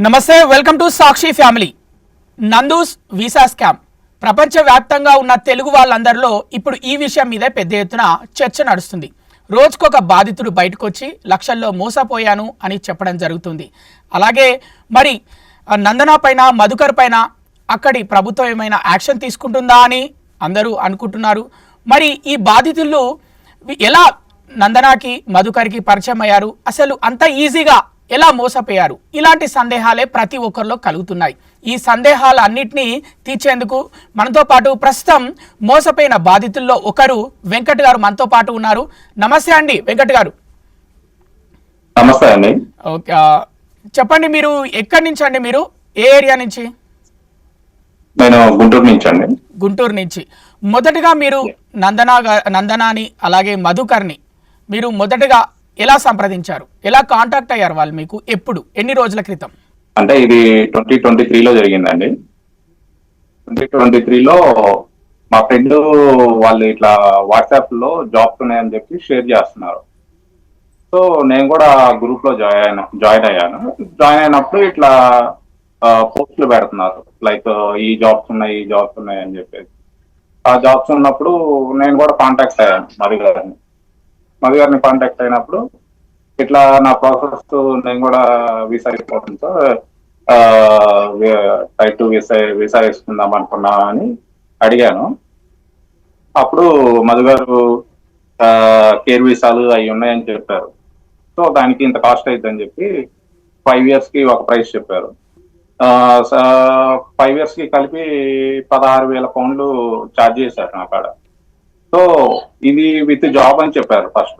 నమస్తే, welcome to Sakshi family. Nandu's visa scam ప్రపంచవ్యాప్తంగా ఉన్న తెలుగు వాళ్ళందరిలో ఇప్పుడు ఈ విషయం మీదే పెద్ద ఎత్తున చర్చ నడుస్తుంది. రోజుకొక బాధితుడు బయటకు వచ్చి లక్షల్లో మోసపోయాను అని చెప్పడం జరుగుతుంది. అలాగే మరి నందన పైన, మధుకర్ పైన అక్కడి ప్రభుత్వం ఏమైనా యాక్షన్ తీసుకుంటుందా అని అందరూ అనుకుంటున్నారు. మరి ఈ బాధితులు ఎలా నందనకి, మధుకర్కి పరిచయం అయ్యారు, అసలు అంత ఈజీగా ఎలా మోసపోయారు, ఇలాంటి సందేహాలే ప్రతి ఒక్కరిలో కలుగుతున్నాయి. ఈ సందేహాలన్నింటినీ తీర్చేందుకు మనతో పాటు ప్రస్తుతం మోసపోయిన బాధితుల్లో ఒకరు వెంకట్ గారు మనతో పాటు ఉన్నారు. నమస్తే అండి వెంకట్ గారు. నమస్తే అండి. ఓకే, చెప్పండి, మీరు ఎక్కడి నుంచి అండి? మీరు ఏ ఏరియా నుంచి? నేను గుంటూరు నుంచి అండి. గుంటూరు నుంచి. మొదటగా మీరు నందనాని అలాగే మధుకర్ని మీరు మొదటగా ఎలా సంప్రదించారు, ఎలా కాంటాక్ట్ అయ్యారు వాళ్ళు మీకు, ఎప్పుడు, ఎన్ని రోజుల క్రితం? అంటే ఇది 2023లో జరిగిందండి. 2023లో మా ఫ్రెండ్ వాళ్ళు ఇట్లా వాట్సాప్ లో జాబ్స్ ఉన్నాయని చెప్పి షేర్ చేస్తున్నారు. సో నేను కూడా గ్రూప్ లో జాయిన్ అయ్యాను. జాయిన్ అయినప్పుడు ఇట్లా పోస్టులు పెడుతున్నారు, లైక్ ఈ జాబ్స్ ఉన్నాయి అని చెప్పేసి. ఆ జాబ్స్ ఉన్నప్పుడు నేను కూడా కాంటాక్ట్ అయ్యాను మధు గారిని కాంటాక్ట్ అయినప్పుడు ఇట్లా నా ప్రాసెస్ నేను కూడా వీసా అయిపోతుందో టైప్ 2 వీసా వేసుకుందాం అనుకున్నా అని అడిగాను. అప్పుడు మధు గారు కేర్ వీసాలు అవి ఉన్నాయని చెప్పారు. సో దానికి ఇంత కాస్ట్ అవుతుందని చెప్పి 5 years కి ఒక ప్రైస్ చెప్పారు. 5 years కి కలిపి 16,000 పౌండ్లు ఛార్జ్ చేశారు నా కాడ. సో ఇది విత్ జాబ్ అని చెప్పారు ఫస్ట్.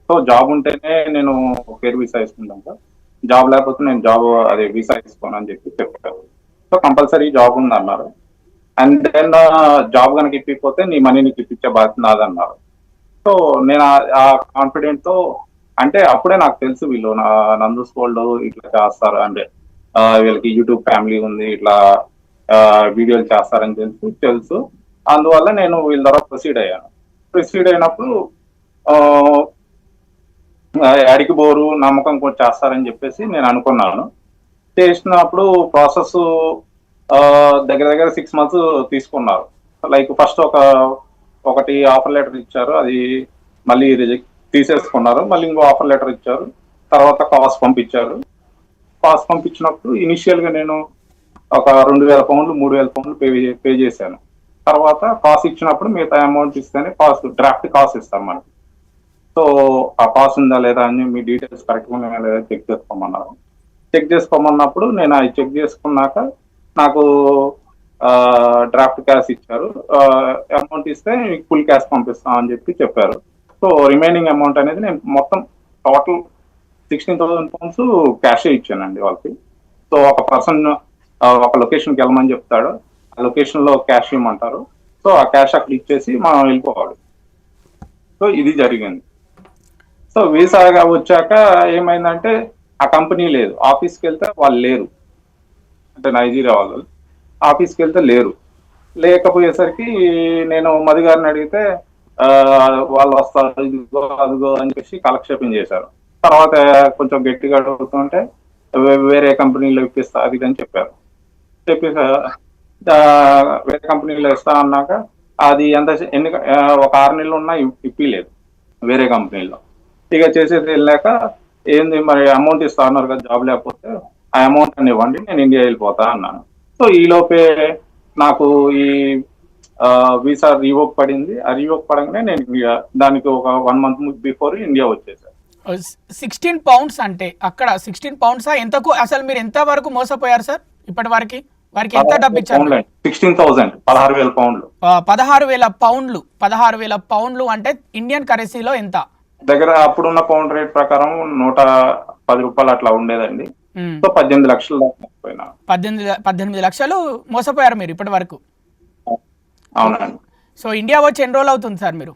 సో జాబ్ ఉంటేనే నేను కేర్ వీసా వేసుకుంటాను సార్, జాబ్ లేకపోతే నేను వీసా వేసుకోను అని చెప్పారు. సో కంపల్సరీ జాబ్ ఉంది అన్నారు. అండ్ దెన్ జాబ్ కనుక ఇప్పిపోతే నీ మనీ నీకు ఇప్పించే బాధ్యత నాదన్నారు. సో నేను ఆ కాన్ఫిడెంట్ తో, అంటే అప్పుడే నాకు తెలుసు వీళ్ళు నందూస్ వరల్డ్ ఇట్లా చేస్తారు, అంటే వీళ్ళకి యూట్యూబ్ ఫ్యామిలీ ఉంది, ఇట్లా వీడియోలు చేస్తారని తెలుసు. అందువల్ల నేను వీళ్ళ ద్వారా ప్రొసీడ్ అయినప్పుడు అడిగి బోరు నమ్మకం కూడా చేస్తారని చెప్పేసి నేను అనుకున్నాను. చేసినప్పుడు ప్రాసెస్ దగ్గర 6 months తీసుకున్నారు. లైక్ ఫస్ట్ ఒకటి ఆఫర్ లెటర్ ఇచ్చారు, అది మళ్ళీ రిజెక్ట్ తీసేసుకున్నారు. మళ్ళీ ఇంకో ఆఫర్ లెటర్ ఇచ్చారు, తర్వాత కాస్ట్ పంపించారు. కాస్ట్ పంపించినప్పుడు ఇనిషియల్ గా నేను ఒక 2,000 పౌండ్లు 3,000 పౌండ్లు పే చేశాను. తర్వాత కాస్ట్ ఇచ్చినప్పుడు మిగతా అమౌంట్ ఇస్తేనే డ్రాఫ్ట్ కాస్ట్ ఇస్తాం మనకి. సో ఆ కాస్ట్ ఉందా లేదా అని మీ డీటెయిల్స్ కరెక్ట్గా ఉన్నాయా లేదా చెక్ చేసుకోమన్నారు. చెక్ చేసుకోమన్నప్పుడు నేను అది చెక్ చేసుకున్నాక నాకు డ్రాఫ్ట్ క్యాష్ ఇచ్చారు. అమౌంట్ ఇస్తే ఫుల్ క్యాష్ పంపిస్తాం అని చెప్పారు. సో రిమైనింగ్ అమౌంట్ అనేది నేను మొత్తం టోటల్ 16,000 పౌండ్స్ క్యాషే ఇచ్చానండి వాళ్ళకి. సో ఒక పర్సన్ ఒక లొకేషన్కి వెళ్ళమని చెప్తాడు, ఆ లొకేషన్ లో క్యాష్ ఇవ్వమంటారు. సో ఆ క్యాష్ అక్కడ ఇచ్చేసి మనం వెళ్ళిపోవాలి. సో ఇది జరిగింది. సో వీసాగా వచ్చాక ఏమైందంటే ఆ కంపెనీ లేదు, ఆఫీస్కి వెళ్తే వాళ్ళు లేరు, అంటే నైజీరియా వాళ్ళు ఆఫీస్కి వెళ్తే లేకపోయేసరికి నేను మధు గారిని అడిగితే వాళ్ళు వస్తారు ఇదిగో అదిగో అని చెప్పి కాలక్షేపం చేశారు. తర్వాత కొంచెం గట్టిగా అడుగుతుంటే వేరే కంపెనీలో ఇప్పిస్తా అది అని చెప్పారు. వేరే కంపెనీలో ఇస్తా అన్నాక అది ఒక 6 నెలలు ఉన్నా ఇప్పిలేదు వేరే కంపెనీలో. ఇక చేసేది వెళ్ళాక ఏంది మరి అమౌంట్ ఇస్తా అన్నారు కదా, జాబ్ లేకపోతే ఆ అమౌంట్ అని ఇవ్వండి, నేను ఇండియా వెళ్ళిపోతా అన్నాను. సో ఈ లోపే నాకు ఈ వీసా రీవోక్ పడింది. ఆ రీవోక్ పడంగానే నేను ఇండియా, దానికి ఒక 1 month బిఫోర్ ఇండియా వచ్చేసాను. 16 pounds అంటే అక్కడ 16 pounds ఎంతకు, అసలు మీరు ఎంత వరకు మోసపోయారు సార్ ఇప్పటి వరకు? వారికి ఎంత డబ్బు ఇచ్చారు? 16,000 16,000 పౌండ్లు. 16,000 పౌండ్లు. 16,000 పౌండ్లు అంటే ఇండియన్ కరెన్సీలో ఎంత? దగ్గర అప్పుడున్న పౌండ్ రేట్ ప్రకారం 110 రూపాయలు అట్లా ఉండేదండి. సో 18 లక్షలు మోసపోయినా. 18 లక్షలు మోసపోయారు మీరు ఇప్పటి వరకు? అవునండి. సో ఇండియా వచ్చి ఎన్ని రోజులు అవుతుంది సార్ మీరు?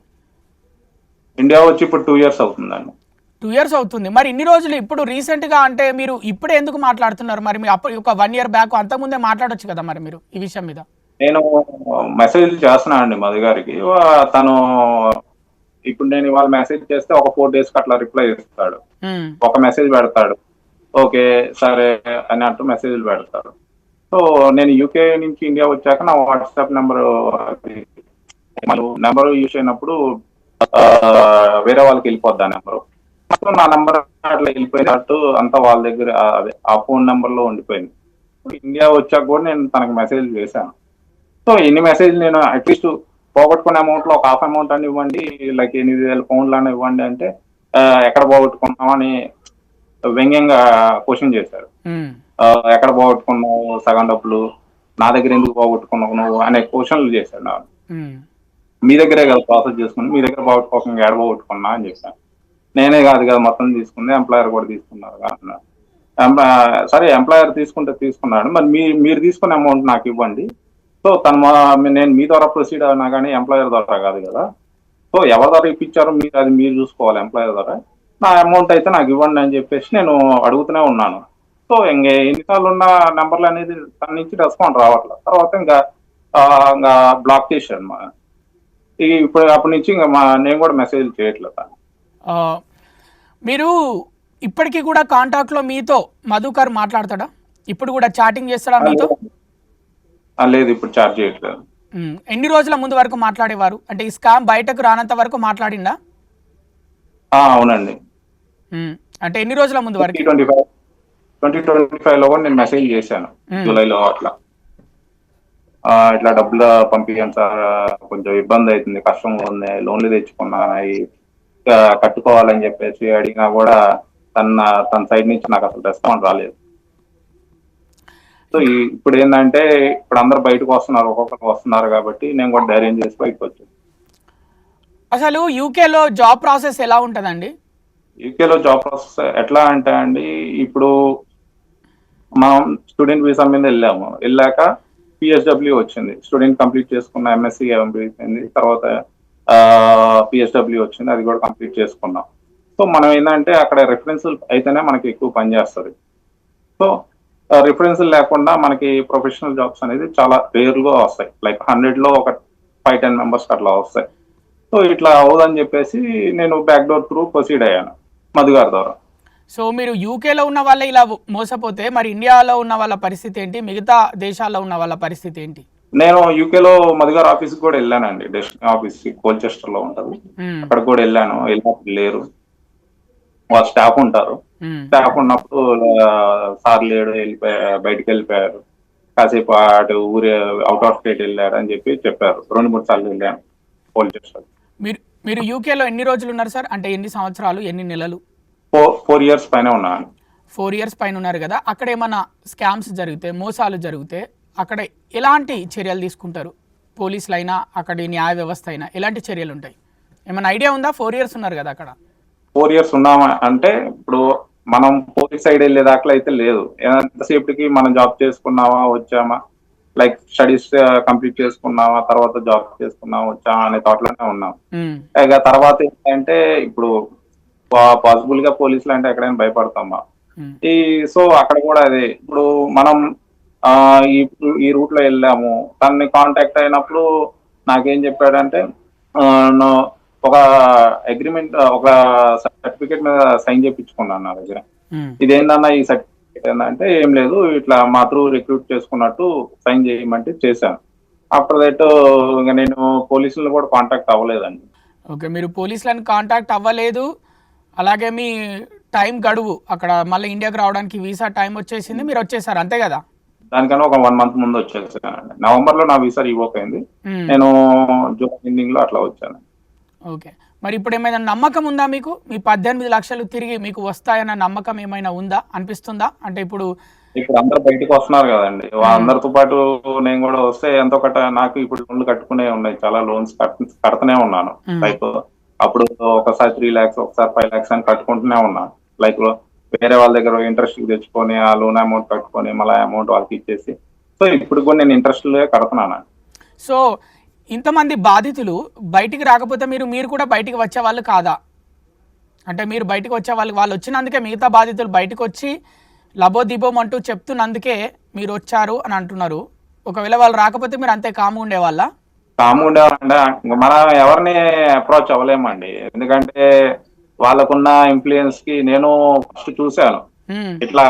ఇండియా వచ్చి ఇప్పుడు 2 years అవుతుందండి. 2 years అవుతుంది. మరి ఇన్ని రోజులు ఇప్పుడు రీసెంట్ గా అంటే మీరు ఇప్పుడే ఎందుకు మాట్లాడుతున్నారు? మరి మీరు అప్పుడు ఒక 1 year బ్యాక్ అంతకుముందే మాట్లాడొచ్చు కదా మరి మీరు ఈ విషయం మీద. నేను మెసేజ్ చేస్తున్నా అండి మధు గారికి. తను ఇప్పుడు నేను ఇవాళ మెసేజ్ చేస్తే ఒక 4 days అట్లా రిప్లై ఇస్తాడు, ఒక మెసేజ్ పెడతాడు, ఓకే సరే అని అంటూ మెసేజ్లు పెడతారు. సో నేను యూకే నుంచి ఇండియా వచ్చాక నా వాట్సాప్ నెంబర్ యూజ్ అయినప్పుడు వేరే వాళ్ళకి వెళ్ళిపోద్ది ఆ నెంబరు. సో నా నెంబర్ అట్లా వెళ్ళిపోయినట్టు అంతా వాళ్ళ దగ్గర అదే ఆ ఫోన్ నెంబర్ లో ఉండిపోయింది. ఇండియా వచ్చాక కూడా నేను తనకి మెసేజ్ చేశాను. సో ఎన్ని మెసేజ్ నేను అట్లీస్ట్ పోగొట్టుకునే అమౌంట్ లో ఒక హాఫ్ అమౌంట్ అని ఇవ్వండి, లైక్ 8,000 ఫోన్లు అని ఇవ్వండి అంటే ఎక్కడ పోగొట్టుకున్నామని వ్యంగ్యంగా క్వశ్చన్ చేశారు. ఎక్కడ పోగొట్టుకున్నావు సగం డబ్బులు, నా దగ్గర ఎందుకు పోగొట్టుకున్నావు నువ్వు అనే క్వశ్చన్లు చేశాడు నాకు. మీ దగ్గరే కదా ప్రాసెస్ చేసుకుని, మీ దగ్గర పోగొట్టుకోకుండా ఎక్కడ పోగొట్టుకున్నా అని చెప్పాను. నేనే కాదు కదా మొత్తం తీసుకుంది, ఎంప్లాయర్ కూడా తీసుకున్నారు అన్నాడు. సరే ఎంప్లాయర్ తీసుకుంటే తీసుకున్నాడు, మరి మీరు తీసుకునే అమౌంట్ నాకు ఇవ్వండి. సో నేను మీ ద్వారా ప్రొసీడ్ అయినా కానీ ఎంప్లాయర్ ద్వారా కాదు కదా. సో ఎవరి ద్వారా ఇప్పించారో అది మీరు చూసుకోవాలి ఎంప్లాయర్ ద్వారా. నా అమౌంట్ అయితే నాకు ఇవ్వండి అని చెప్పేసి నేను అడుగుతూనే ఉన్నాను. సో ఎన్నిసార్లు ఉన్న నెంబర్లు అనేది తన నుంచి రెస్పాండ్ రావట్లేదు. తర్వాత ఇంకా బ్లాక్ చేశాను ఇప్పుడు అప్పటి నుంచి ఇంకా నేను కూడా మెసేజ్ చేయట్లేదు. మీరు ఇప్పటికీ కూడా కాంటాక్ట్ లో మీతో మధుకర్ మాట్లాడతాడా? ఇప్పుడు కూడా చాటింగ్ చేస్తాడా మీతో? లేదు, ఇప్పుడు చార్జ్ చేయట్లేదు. ఎన్ని రోజుల ముందు వరకు మాట్లాడేవారు? అంటే ఈ స్కామ్ బయటకు రానంత వరకు మాట్లాడిందా? అవునండి. అంటే ఎన్ని రోజుల ముందు వరకు? 2025 లో కూడా నేను మెసేజ్ చేశాను, జూలైలో అట్లా. ఇట్లా డబ్బులు పంపించాను సార్, కొంచెం ఇబ్బంది అవుతుంది, కష్టంగా ఉంది, లోన్లు తెచ్చుకున్నాను, అవి కట్టుకోవాలని చెప్పేసి అడిగినా కూడా తన సైడ్ నుంచి నాకు అసలు రెస్పాన్స్ రాలేదు. సో ఇప్పుడు ఏంటంటే ఇప్పుడు అందరు బయటకు వస్తున్నారు, ఒక్కొక్కరు వస్తున్నారు కాబట్టి నేను కూడా ధైర్యం చేసి బయటకు వచ్చాను. అసలు యూకేలో జాబ్ ప్రాసెస్ ఎలా ఉంటుందండి? యూకేలో జాబ్ ప్రాసెస్ ఎట్లా అంటే అండి, ఇప్పుడు మనం స్టూడెంట్ వీసా మీద వెళ్ళాక పిఎస్డబ్ల్యూ వచ్చింది, స్టూడెంట్ కంప్లీట్ చేసుకున్న ఎంఎస్సీ అయిపోయింది, తర్వాత పిఎస్డబ్ల్యూ వచ్చింది, అది కూడా కంప్లీట్ చేసుకున్నాం. సో మనం ఏంటంటే అక్కడ రెఫరెన్స్ అయితేనే మనకి ఎక్కువ పని చేస్తుంది. సో రిఫరెన్స్ లేకుండా మనకి ప్రొఫెషనల్ జాబ్స్ అనేది చాలా రేర్గా వస్తాయి, లైక్ 100లో ఒక 5-10 మెంబర్స్ అట్లా వస్తాయి. సో ఇట్లా అవ్వదని చెప్పేసి నేను బ్యాక్ డోర్ త్రూ ప్రొసీడ్ అయ్యాను మధు గారి ద్వారా. సో మీరు యూకేలో ఉన్న వాళ్ళే ఇలా మోసపోతే మరి ఇండియాలో ఉన్న వాళ్ళ పరిస్థితి ఏంటి, మిగతా దేశాల్లో ఉన్న వాళ్ళ పరిస్థితి ఏంటి? నేను యూకేలో మధు గారి ఆఫీస్ కూడా వెళ్ళానండి, డెస్టినీ ఆఫీస్ కోల్చెస్టర్ లో ఉంటుంది, అక్కడ కూడా వెళ్ళినప్పుడు లేరు, వాళ్ళ స్టాఫ్ ఉంటారు. స్టాఫ్ ఉన్నప్పుడు సార్ లేడు, బయటకు వెళ్ళిపోయారు, కాసేపు అటు ఊరే అవుట్ ఆఫ్ స్టేట్ వెళ్ళారు అని చెప్పారు. 2-3 సార్లు వెళ్ళాను పోలీస్. మీరు యూకేలో ఎన్ని రోజులు ఉన్నారు సార్? అంటే ఎన్ని సంవత్సరాలు, ఎన్ని నెలలు? 4 years పైన ఉన్నాను. 4 years పైన ఉన్నారు కదా. అక్కడ ఏమైనా స్కామ్స్ జరిగితే, మోసాలు జరిగితే అక్కడ ఎలాంటి చర్యలు తీసుకుంటారు? పోలీసులు అయినా అక్కడి న్యాయ వ్యవస్థ అయినా ఎలాంటి చర్యలు ఉంటాయి? ఏమైనా ఐడియా ఉందా? 4 years ఉన్నారు కదా అక్కడ. 4 years ఉన్నామా అంటే ఇప్పుడు మనం పోలీస్ సైడ్ వెళ్ళేదాకా అయితే లేదు, ఎంతసేపటికి మనం జాబ్ చేసుకున్నామా వచ్చామా, లైక్ స్టడీస్ కంప్లీట్ చేసుకున్నామా తర్వాత జాబ్ చేసుకున్నామా వచ్చామా అనే థాట్లోనే ఉన్నాం. ఇక తర్వాత ఏంటంటే ఇప్పుడు పాసిబుల్ గా పోలీసులు అంటే ఎక్కడైనా భయపడతామా, సో అక్కడ కూడా అదే. ఇప్పుడు మనం ఈ రూట్ లో వెళ్ళాము, తనని కాంటాక్ట్ అయినప్పుడు నాకేం చెప్పాడంటే ఒక అగ్రిమెంట్, ఒక సర్టిఫికేట్ మీద సైన్ చేయించుకున్నాను నా దగ్గర. ఇదేందన్నా ఈ సర్టిఫికేట్ ఏంటంటే ఏం లేదు, ఇట్లా మా త్రూ రిక్రూట్ చేసుకున్నట్టు సైన్ చేయమంటే చేశాను. ఆఫ్టర్ దట్ ఇంకా నేను పోలీసులను కూడా కాంటాక్ట్ అవ్వలేదండి. ఓకే, మీరు పోలీసులను కాంటాక్ట్ అవ్వలేదు, అలాగే మీ టైం గడువు అక్కడ మళ్ళీ ఇండియాకి రావడానికి వీసా టైం వచ్చేసింది, మీరు వచ్చేసారు అంతే కదా? దానికన్నా ఒక 1 month ముందు వచ్చేసానండి. November లో నా వీసా రివోక్ అయింది, నేను జూన్ ఎండింగ్ లో అట్లా వచ్చాను. ఓకే, మరి ఇప్పుడు ఏమైనా నమ్మకం ఉందా మీకు? మీ 18 లక్షలు తిరిగి మీకు వస్తాయన్న నమ్మకం ఏమైనా ఉందా, అనిపిస్తుందా? అంటే ఇప్పుడు అందరు బయటకు వస్తున్నారు కదండి, అందరితో పాటు నేను కూడా వస్తే ఎంతో నాకు ఇప్పుడు లోన్లు కట్టుకునే ఉన్నాయి, చాలా లోన్స్ కడుతూనే ఉన్నాను. లైక్ అప్పుడు ఒకసారి 3 lakhs, ఒకసారి 5 lakhs అని కట్టుకుంటూనే ఉన్నాను. లైక్ వేరే వాళ్ళ దగ్గర ఇంట్రెస్ట్ తెచ్చుకొని ఆ లోన్ అమౌంట్ కట్టుకొని మళ్ళీ అమౌంట్ వాళ్ళకి ఇచ్చేసి, సో ఇప్పుడు కూడా నేను ఇంట్రెస్ట్ కడుతున్నాను. సో ఇంతమంది బాధితులు బయటికి రాకపోతే మీరు కూడా బయటికి వచ్చే వాళ్ళు కాదా? అంటే మీరు బయటకు వచ్చే వాళ్ళు వచ్చినందుకే మిగతా బాధితులు బయటకు వచ్చి లబోదిబోం అంటూ చెప్తున్నందుకే మీరు వచ్చారు అని అంటున్నారు. ఒకవేళ వాళ్ళు రాకపోతే మీరు అంతే కాము ఉండేవాళ్ళ? కాము ఉండేవాళ్ళంటే మనం ఎవరిని అప్రోచ్ అవ్వలేమండి, ఎందుకంటే వాళ్ళకున్న ఇన్ఫ్లుయెన్స్ కి నేను ఫస్ట్ చూశాను, ఉమ్, ఇట్లా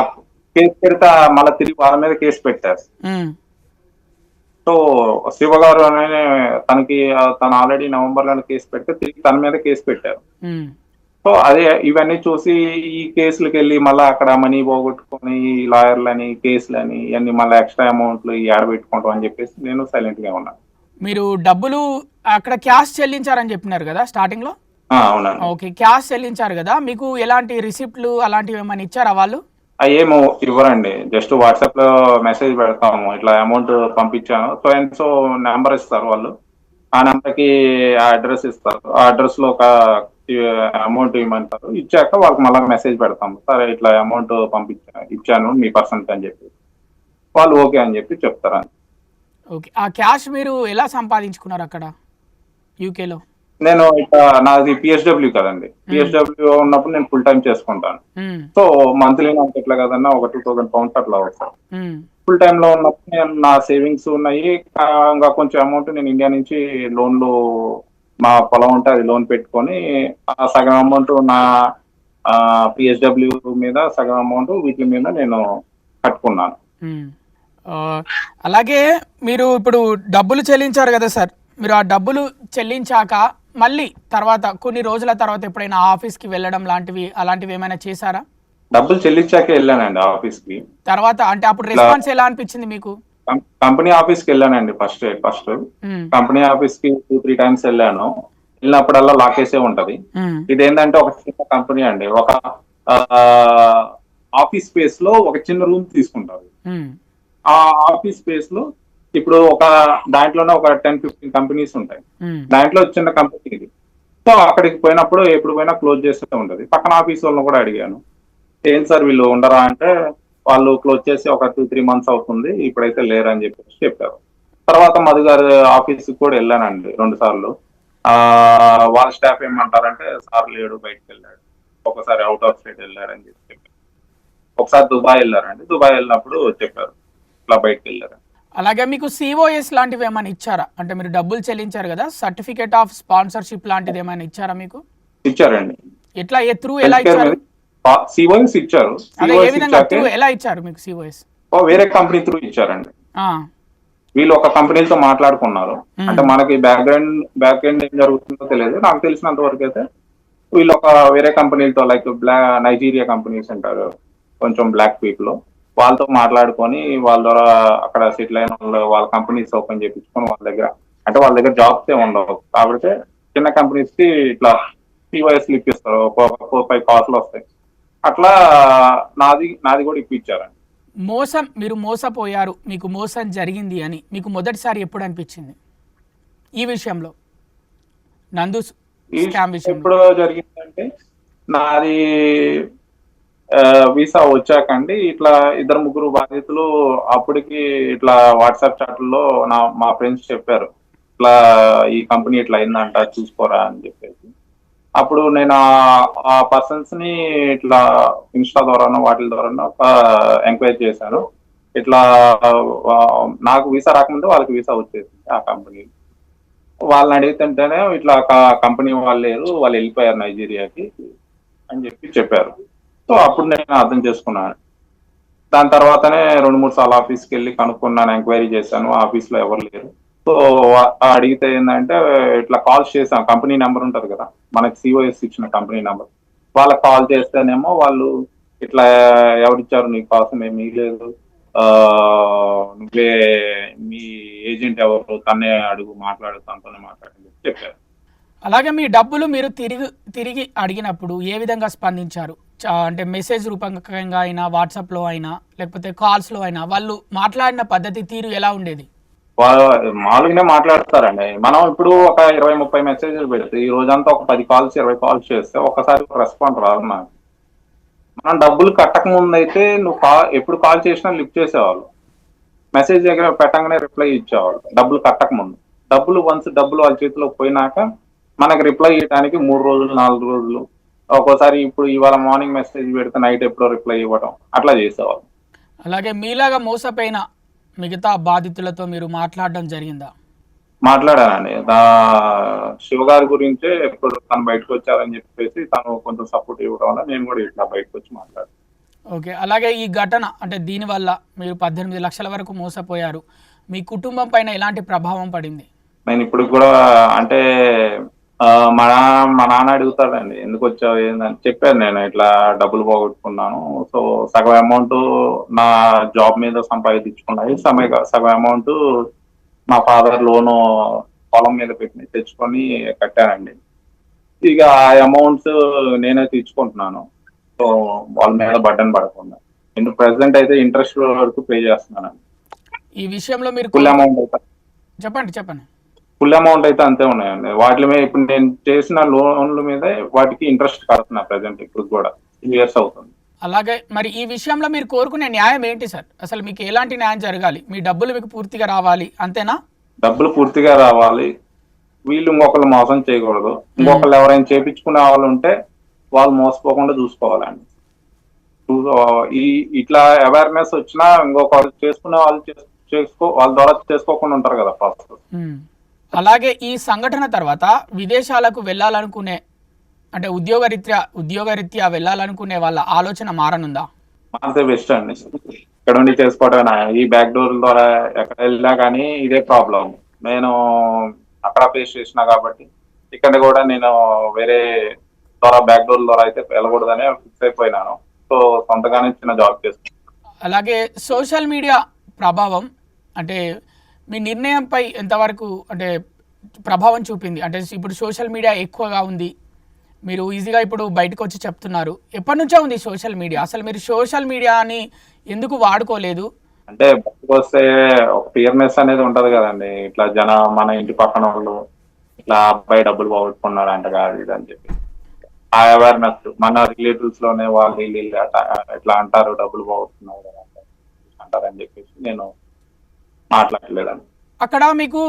కేసు పెడితే మళ్ళీ తిరిగి వాళ్ళ మీద కేసు పెట్టారు. ఉమ్, సో శివ గారు అనే తనకి తను ఆల్రెడీ నవంబర్ లో కేసు పెడితే తిరిగి తన మీద కేసు పెట్టారు. ఉమ్. సో అదే ఇవన్నీ చూసి ఈ కేసులకు వెళ్ళి మళ్ళీ అక్కడ మనీ పోగొట్టుకొని లాయర్లని కేసులని ఇవన్నీ మళ్ళీ ఎక్స్ట్రా అమౌంట్లు ఆడబెట్టుకుంటాం అని చెప్పేసి నేను సైలెంట్ గా ఉన్నాను. మీరు డబ్బులు అక్కడ క్యాష్ చెల్లించారని చెప్పినారు కదా స్టార్టింగ్ లో? అవునండి. ఓకే, క్యాష్ చెల్లించారు కదా, మీకు ఎలాంటి రిసిప్ట్లు అలాంటివి ఏమైనా ఇచ్చారా వాళ్ళు? ఏమో ఇవ్వరండి, జస్ట్ వాట్సాప్ లో మెసేజ్ పెడతాము ఇట్లా అమౌంట్ పంపించాను, సో అండ్ సో నెంబర్ ఇస్తారు వాళ్ళు. ఆ నెంబర్ కి ఆ అడ్రస్ ఇస్తారు, ఆ అడ్రస్ లో ఒక అమౌంట్ ఇవ్వమంటారు. ఇచ్చాక వాళ్ళకి మళ్ళీ మెసేజ్ పెడతాము, సరే ఇట్లా అమౌంట్ ఇచ్చాను మీ పర్సన్ అని చెప్పి వాళ్ళు ఓకే అని చెప్పి చెప్తారు. ఓకే, ఆ క్యాష్ మీరు ఎలా సంపాదించుకున్నారు అక్కడ యూకేలో? నేను ఇట్లా నాది పిహెచ్డబ్ల్యూ కదండి, పిహెచ్డబ్ల్యూ ఉన్నప్పుడు నేను ఫుల్ టైం చేసుకుంటాను. సో మంత్లీ నాకు ఎట్లా కదన్నా ఒక 2000 pounds అట్లా వస్తాను. ఫుల్ టైమ్ లో ఉన్నప్పుడు నేను నా సేవింగ్స్ ఉన్నాయి, ఇంకా కొంచెం అమౌంట్ నేను ఇండియా నుంచి లోన్లు మా పొలం ఉంటే అది లోన్ పెట్టుకొని ఆ సగం అమౌంట్ నా పిహెచ్డబ్ల్యూ మీద, సగం అమౌంట్ వీటి మీద నేను కట్టుకున్నాను. ఆ, అలాగే మీరు ఇప్పుడు డబ్బులు చెల్లించారు కదా సార్, మీరు ఆ డబ్బులు చెల్లించాక మళ్ళీ తర్వాత కొన్ని రోజుల తర్వాత ఎప్పుడైనా ఆఫీస్కి వెళ్ళడం లాంటివి అలాంటివి ఏమైనా చేశారా? డబ్బులు చెల్లించాకే వెళ్ళానండి ఆఫీస్ కి. తర్వాత అంటే అప్పుడు రెస్పాన్స్ ఎలా అనిపించింది మీకు? కంపెనీ ఆఫీస్ కి వెళ్ళానండి ఫస్ట్ కంపెనీ ఆఫీస్ కి 2-3 times వెళ్ళాను. వెళ్ళినప్పుడల్లా లాకేసే ఉంటది. ఇదేంటంటే ఒక చిన్న కంపెనీ అండి, ఒక ఆఫీస్ స్పేస్ లో ఒక చిన్న రూమ్ తీసుకుంటారు. ఆ ఆఫీస్ స్పేస్ లో ఇప్పుడు ఒక దాంట్లోనే ఒక 10-15 కంపెనీస్ ఉంటాయి, దాంట్లో చిన్న కంపెనీ ఇది. సో అక్కడికి పోయినప్పుడు ఎప్పుడు పోయినా క్లోజ్ చేస్తూ ఉంటది. పక్కన ఆఫీస్ వాళ్ళని కూడా అడిగాను, ఏం సార్ వీళ్ళు ఉండరా అంటే వాళ్ళు క్లోజ్ చేసి ఒక 2-3 months అవుతుంది, ఇప్పుడైతే లేరని చెప్పేసి చెప్పారు. తర్వాత మధు గారి ఆఫీస్ కూడా వెళ్ళానండి 2 సార్లు. వాళ్ళ స్టాఫ్ ఏమంటారంటే సార్ లేడు, బయటకు వెళ్ళాడు, ఒకసారి అవుట్ ఆఫ్ స్టేట్ వెళ్ళారని చెప్పి చెప్పారు. ఒకసారి దుబాయ్ వెళ్ళారండి, దుబాయ్ వెళ్ళినప్పుడు చెప్పారు ఇట్లా బయటకు వెళ్ళారు. అలాగే మీకు సిఓఎస్ లాంటివి ఏమైనా ఇచ్చారా? అంటే మీరు డబ్బులు చెల్లించారు కదా, సర్టిఫికేట్ ఆఫ్ స్పాన్సర్షిప్ లాంటిది ఏమైనా ఇచ్చారా మీకు? ఇచ్చారండి. ఎట్లా త్రూ ఎలా ఇచ్చారు? సిఓఎస్ ఇచ్చారు. అదే ఏ విధంగా త్రూ ఎలా ఇచ్చారు మీకు సిఓఎస్? వేరే కంపెనీ త్రూ ఇచ్చారండి. వీళ్ళు ఒక కంపెనీతో మాట్లాడుకున్నారు, అంటే మనకి బ్యాక్ ఎండ్ ఏం జరుగుతుందో తెలియదు, నాకు తెలిసినంత వరకు అయితే వీళ్ళు ఒక వేరే కంపెనీలతో లైక్ నైజీరియా కంపెనీస్ అంటారు కొంచెం బ్లాక్ పీపుల్, వాళ్ళతో మాట్లాడుకొని వాళ్ళ ద్వారా అక్కడ సెటిల్ అయిన వాళ్ళ కంపెనీస్ ఓపెన్ చేయించుకొని వాళ్ళ దగ్గర జాబ్స్ ఏ ఉండవు కాబట్టి చిన్న కంపెనీస్ కి ఇట్లా సిఓఎస్ ఇప్పిస్తారు, 4-5 calls వస్తాయి. అట్లా నాది కూడా ఇప్పించారండి. మీరు మోసపోయారు, మీకు మోసం జరిగింది అని మీకు మొదటిసారి ఎప్పుడు అనిపించింది ఈ విషయంలో? నందు స్కామ్ విషయం ఎప్పుడు జరిగిందంటే నాది వీసా వచ్చాకండి, ఇట్లా 2-3 బాధితులు అప్పటికి ఇట్లా వాట్సాప్ చాట్లో మా ఫ్రెండ్స్ చెప్పారు, ఇట్లా ఈ కంపెనీ ఇట్లా అయిందంట చూసుకోరా అని చెప్పేసి. అప్పుడు నేను ఆ పర్సన్స్ ని ఇట్లా ఇన్స్టా ద్వారానో వాటి ద్వారానో ఎంక్వైరీ చేశాను. ఇట్లా నాకు వీసా రాకముందే వాళ్ళకి వీసా వచ్చేసింది ఆ కంపెనీ. వాళ్ళని అడుగుతుంటేనే ఇట్లా కంపెనీ వాళ్ళు లేరు, వాళ్ళు వెళ్ళిపోయారు నైజీరియాకి అని చెప్పారు. సో అప్పుడు నేను అర్థం చేసుకున్నాను. దాని తర్వాతనే 2-3 సార్లు ఆఫీస్కి వెళ్ళి కనుక్కున్నాను, ఎంక్వైరీ చేశాను, ఆఫీస్ లో ఎవరు లేరు. సో అడిగితే ఏంటంటే ఇట్లా కాల్స్ చేసాం, కంపెనీ నెంబర్ ఉంటది కదా మనకి సిఓఎస్ ఇచ్చిన కంపెనీ నెంబర్, వాళ్ళకి కాల్ చేస్తేనేమో వాళ్ళు ఇట్లా ఎవరిచ్చారు నీకు కాల్స్ ఏమీ లేదు, నువ్వే మీ ఏజెంట్ ఎవరు తన్నే అడుగు మాట్లాడు తనతోనే మాట్లాడని చెప్పారు. అలాగే మీ డబ్బులు మీరు తిరిగి అడిగినప్పుడు ఏ విధంగా స్పందించారు? అంటే మెసేజ్ రూపకంగా అయినా, వాట్సాప్లో అయినా, లేకపోతే కాల్స్లో అయినా వాళ్ళు మాట్లాడిన పద్ధతి తీరు ఎలా ఉండేది? మామూలుగానే మాట్లాడతారండి. మనం ఇప్పుడు ఒక 20-30 మెసేజ్లు పెడితే ఈ రోజంతా ఒక 10 calls 20 calls చేస్తే ఒకసారి రెస్పాండ్ రాదు నాకు. మనం డబ్బులు కట్టక ముందు అయితే నువ్వు ఎప్పుడు కాల్ చేసినా లిఫ్ట్ చేసేవాళ్ళు, మెసేజ్ దగ్గర పెట్టగానే రిప్లై ఇచ్చేవాళ్ళు డబ్బులు కట్టక ముందు. డబ్బులు వాళ్ళ చేతిలో పోయినాక మనకి రిప్లై ఇవ్వడానికి 3 రోజులు 4 రోజులు, ఒక్కోసారి ఇప్పుడు ఇవాళ మార్నింగ్ మెసేజ్ పెడితే నైట్ ఎప్పుడో రిప్లై ఇవ్వడం అట్లా చేసేవాళ్ళు. అలాగే మీలాగా మోసపోయిన మిగతా బాధితులతో మీరు మాట్లాడడం జరిగిందా? మాట్లాడానండి, శివ గారి గురించే ఎప్పుడు తను బయటకు వచ్చారని చెప్పేసి తను కొంచెం సపోర్ట్ ఇవ్వడం వల్ల నేను కూడా ఇట్లా బయటకు వచ్చి మాట్లాడాను. ఓకే. అలాగే ఈ ఘటన అంటే దీనివల్ల మీరు 18 లక్షల వరకు మోసపోయారు. మీ కుటుంబం పైన ఎలాంటి ప్రభావం పడింది? నేను ఇప్పుడు కూడా అంటే మా నాన్న అడుగుతాడండి, ఎందుకు వచ్చావు ఏందని చెప్పాను, నేను ఇట్లా డబ్బులు పోగొట్టుకున్నాను. సో సగం అమౌంట్ నా జాబ్ మీద సంపాదించుకున్నాయి, సగం అమౌంట్ మా ఫాదర్ లోను పొలం మీద పెట్టి తెచ్చుకొని కట్టానండి. ఇక ఆ అమౌంట్స్ నేనే తీర్చుకుంటున్నాను. సో వాళ్ళ మీద బర్డెన్ పడకుండా నేను ప్రెసెంట్ అయితే ఇంట్రెస్ట్ వరకు పే చేస్తున్నానండి. ఈ విషయంలో మీరు ఫుల్ అమౌంట్ అయితే చెప్పండి. ఫుల్ అమౌంట్ అయితే అంతే ఉన్నాయండి. వాటి మీద ఇప్పుడు నేను చేసిన లోన్ల మీద వాటికి ఇంట్రెస్ట్ కడుతున్నా ప్రెసెంట్, ఇప్పుడు కూడా 2 years అవుతుంది. అలాగే మరి ఈ విషయంలో మీరు కోరుకునే న్యాయం ఏంటి సార్? అసలు మీకు ఎలాంటి న్యాయం జరగాలి? మీ డబ్బులు మీకు పూర్తిగా రావాలి అంతేనా? డబ్బులు పూర్తిగా రావాలి, వీళ్ళు ఇంకొకళ్ళు మోసం చేయకూడదు. ఇంకొకళ్ళు ఎవరైనా చేపించుకునే వాళ్ళు ఉంటే వాళ్ళు మోసపోకుండా చూసుకోవాలండి. ఈ ఇట్లా అవేర్నెస్ వచ్చినా ఇంకొకళ్ళు చేసుకునే వాళ్ళు వాళ్ళ ద్వారా చేసుకోకుండా ఉంటారు కదా ప్రాసెస్. అలాగే ఈ సంఘటన తర్వాత విదేశాలకు వెళ్ళాలనుకునే అంటే ఉద్యోగరీత్యా వెళ్ళాలనుకునే వాళ్ళ ఆలోచన మారనుందా? మారితే బెస్ట్ అండి. ఇక్కడ ఉండి చేసుకోవడం, ఈ బ్యాక్ డోర్ ద్వారా ఎక్కడ వెళ్ళినా కానీ ఇదే ప్రాబ్లం. నేను అక్కడ ఫేస్ చేసిన కాబట్టి ఇక్కడ కూడా నేను వేరే ద్వారా బ్యాక్ డోర్ ద్వారా అయితే వెళ్ళకూడదని ఫిక్స్ అయిపోయినాను. సో సొంతగానే చిన్న జాబ్ చేస్తాను. అలాగే సోషల్ మీడియా ప్రభావం అంటే మీ నిర్ణయంపై ఎంతవరకు అంటే ప్రభావం చూపింది? అంటే ఇప్పుడు సోషల్ మీడియా ఎక్కువగా ఉంది, మీరు ఈజీగా ఇప్పుడు బయటకు వచ్చి చెప్తున్నారు. ఎప్పటి నుంచో ఉంది సోషల్ మీడియా? అసలు మీరు సోషల్ మీడియాని ఎందుకు వాడుకోలేదు? అంటే బయటకు వస్తే ఒక ఫియర్నెస్ అనేది ఉంటది కదండి. ఇట్లా మన ఇంటి పక్కన వాళ్ళు ఇట్లా అబ్బాయి డబ్బులు పోగొట్టుకున్నాడు అంట కాదు ఇది అని చెప్పి ఆ అవేర్నెస్, మన రిలేటివ్స్ లోనే వాళ్ళు ఇట్లా అంటారు డబ్బులు పోగొట్టుకున్నారు అంటారని చెప్పేసి నేను మాట్లాడలేదండి. అక్కడ మీకు